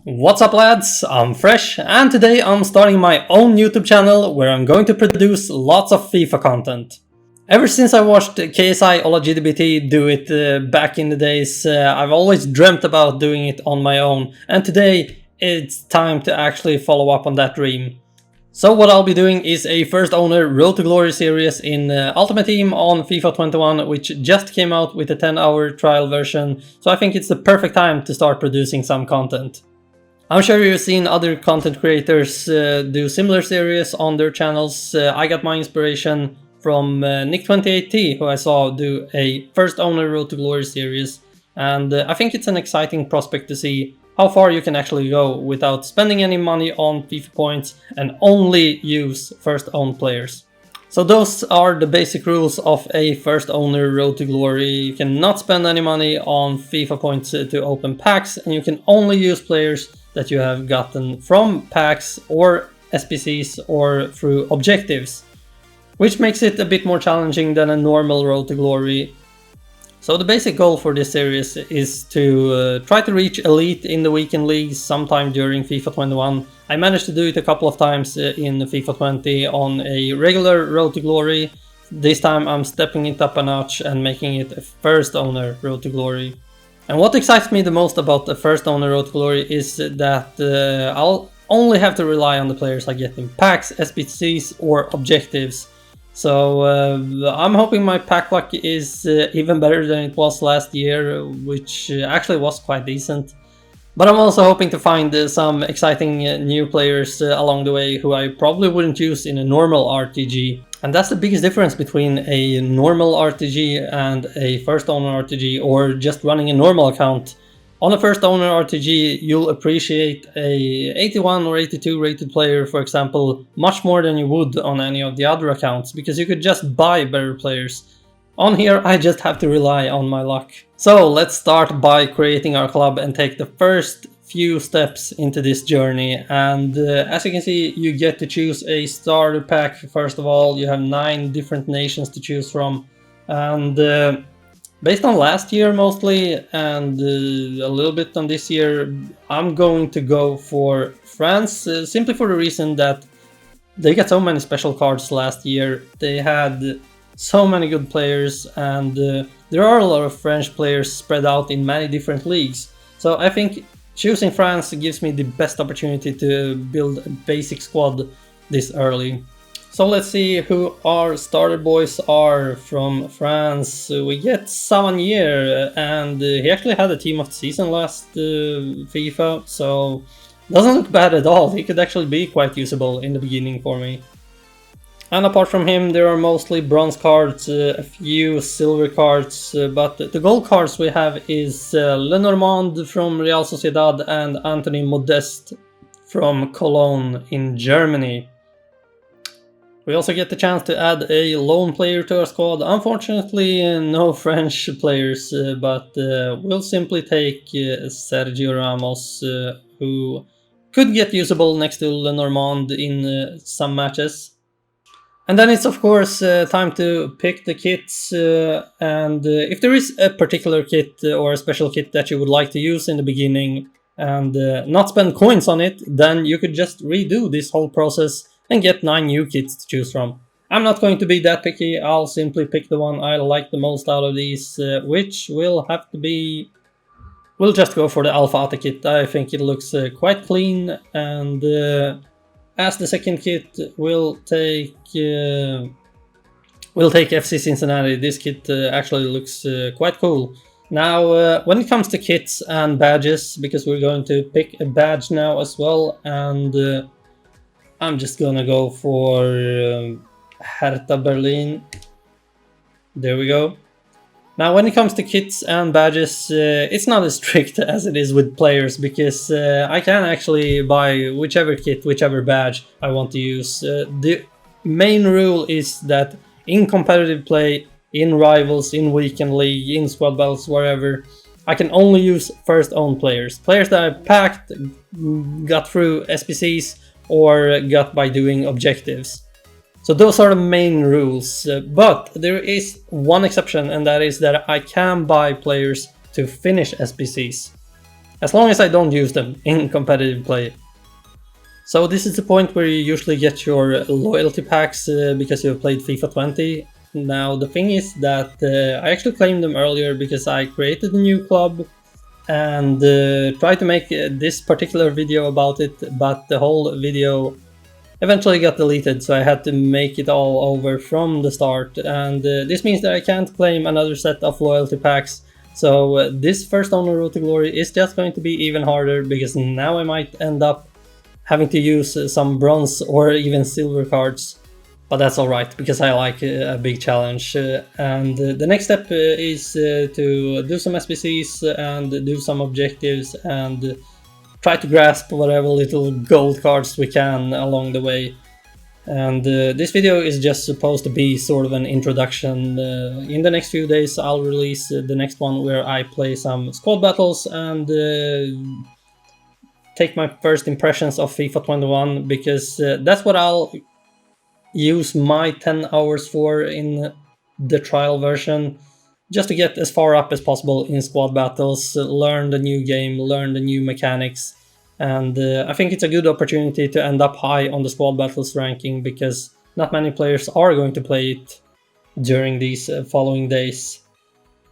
What's up lads, I'm Fresh and today I'm starting my own YouTube channel where I'm going to produce lots of FIFA content. Ever since I watched KSI OlaGDBT do it back in the days, I've always dreamt about doing it on my own, and today it's time to actually follow up on that dream. So what I'll be doing is a first owner Road to Glory series in Ultimate Team on FIFA 21, which just came out with a 10-hour trial version, so I think it's the perfect time to start producing some content. I'm sure you've seen other content creators do similar series on their channels. I got my inspiration from Nick28T, who I saw do a first owner Road to Glory series, and I think it's an exciting prospect to see how far you can actually go without spending any money on FIFA points and only use first owned players. So those are the basic rules of a first owner Road to Glory. You cannot spend any money on FIFA points to open packs, and you can only use players that you have gotten from packs or SPCs or through objectives, which makes it a bit more challenging than a normal Road to Glory. So the basic goal for this series is to try to reach Elite in the weekend leagues sometime during FIFA 21. I managed to do it a couple of times in FIFA 20 on a regular Road to Glory. This time I'm stepping it up a notch and making it a first owner Road to Glory. And what excites me the most about the first owner Road to Glory is that I'll only have to rely on the players I get in packs, SPCs or objectives. So I'm hoping my pack luck is even better than it was last year, which actually was quite decent. But I'm also hoping to find some exciting new players along the way who I probably wouldn't use in a normal RTG. And that's the biggest difference between a normal RTG and a first owner RTG, or just running a normal account. On a first owner RTG, you'll appreciate a 81 or 82 rated player, for example, much more than you would on any of the other accounts, because you could just buy better players. On here, I just have to rely on my luck. So let's start by creating our club and take the first few steps into this journey. And as you can see, you get to choose a starter pack. First of all, you have 9 different nations to choose from, and based on last year mostly and a little bit on this year, I'm going to go for France, simply for the reason that they got so many special cards last year. They had so many good players, and there are a lot of French players spread out in many different leagues. So I think choosing France gives me the best opportunity to build a basic squad this early. So let's see who our starter boys are from France. We get Savanier, and he actually had a team of the season last FIFA, so doesn't look bad at all. He could actually be quite usable in the beginning for me. And apart from him, there are mostly bronze cards, a few silver cards, but the gold cards we have is Lenormand from Real Sociedad and Anthony Modeste from Cologne in Germany. We also get the chance to add a lone player to our squad. Unfortunately, no French players, but we'll simply take Sergio Ramos, who could get usable next to Lenormand in some matches. And then it's of course time to pick the kits, and if there is a particular kit or a special kit that you would like to use in the beginning and not spend coins on it, then you could just redo this whole process and get 9 new kits to choose from. I'm not going to be that picky. I'll simply pick the one I like the most out of these, which will have to be... We'll just go for the Alpha Ata kit. I think it looks quite clean, and as the second kit, we'll take FC Cincinnati. This kit actually looks quite cool. Now, when it comes to kits and badges, because we're going to pick a badge now as well, and I'm just gonna go for Hertha Berlin. There we go. Now, when it comes to kits and badges, it's not as strict as it is with players, because I can actually buy whichever kit, whichever badge I want to use. The main rule is that in competitive play, in rivals, in weekend league, in squad battles, wherever, I can only use first owned players. Players that I packed, got through SPCs, or got by doing objectives. So those are the main rules, but there is one exception, and that is that I can buy players to finish SPCs. as long as I don't use them in competitive play. So this is the point where you usually get your loyalty packs because you've played FIFA 20. Now the thing is that I actually claimed them earlier because I created a new club and tried to make this particular video about it, but the whole video eventually got deleted, so I had to make it all over from the start, and this means that I can't claim another set of loyalty packs. So this first owner road to glory is just going to be even harder, because now I might end up having to use some bronze or even silver cards. But that's alright, because I like a big challenge. And the next step is to do some SBCs and do some objectives and try to grasp whatever little gold cards we can along the way. And this video is just supposed to be sort of an introduction. In the next few days I'll release the next one where I play some squad battles and take my first impressions of FIFA 21, because that's what I'll use my 10 hours for in the trial version, just to get as far up as possible in squad battles, learn the new game, learn the new mechanics, and I think it's a good opportunity to end up high on the squad battles ranking, because not many players are going to play it during these following days.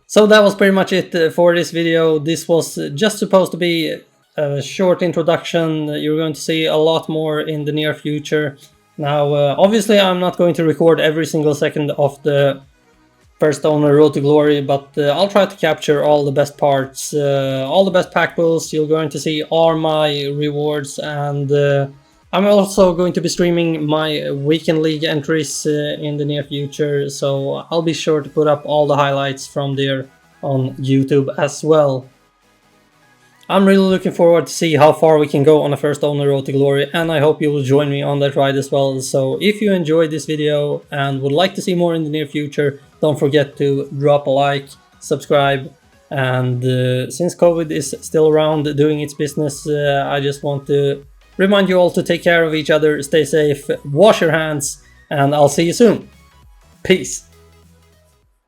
So that was pretty much it for this video. This was just supposed to be a short introduction. You're going to see a lot more in the near future. Now, obviously I'm not going to record every single second of the first owner road to glory, but I'll try to capture all the best parts, all the best pack pulls. You're going to see are my rewards, and I'm also going to be streaming my weekend league entries in the near future, so I'll be sure to put up all the highlights from there on YouTube as well. I'm really looking forward to see how far we can go on the first owner road to glory, and I hope you will join me on that ride as well. So if you enjoyed this video and would like to see more in the near future, don't forget to drop a like, subscribe, and since COVID is still around doing its business, I just want to remind you all to take care of each other, stay safe, wash your hands, and I'll see you soon. Peace.